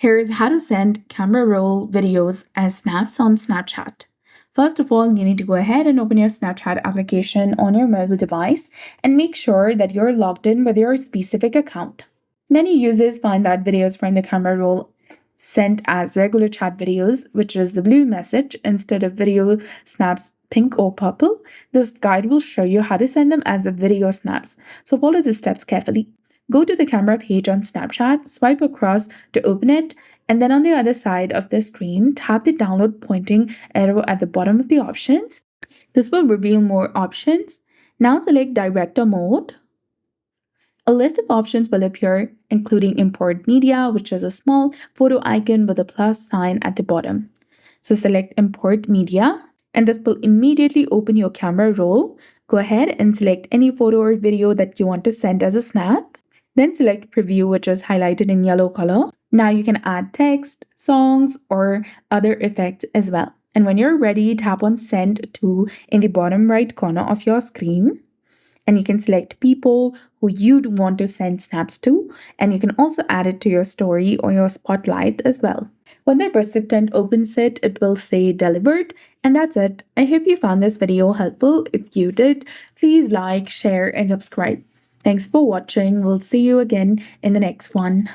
Here's how to send camera roll videos as snaps on Snapchat. First of all, you need to go ahead and open your Snapchat application on your mobile device and make sure that you're logged in with your specific account. Many users find that videos from the camera roll sent as regular chat videos, which is the blue message, instead of video snaps pink or purple. This guide will show you how to send them as a video snaps. So follow the steps carefully. Go to the camera page on Snapchat, swipe across to open it, and then on the other side of the screen, tap the download pointing arrow at the bottom of the options. This will reveal more options. Now select director mode. A list of options will appear, including import media, which is a small photo icon with a plus sign at the bottom. So select import media, and this will immediately open your camera roll. Go ahead and select any photo or video that you want to send as a snap. Then select preview, which is highlighted in yellow color. Now you can add text, songs, or other effects as well. And when you're ready, tap on send to in the bottom right corner of your screen. And you can select people who you'd want to send snaps to. And you can also add it to your story or your spotlight as well. When the recipient opens it, it will say delivered. And that's it. I hope you found this video helpful. If you did, please like, share, and subscribe. Thanks for watching. We'll see you again in the next one.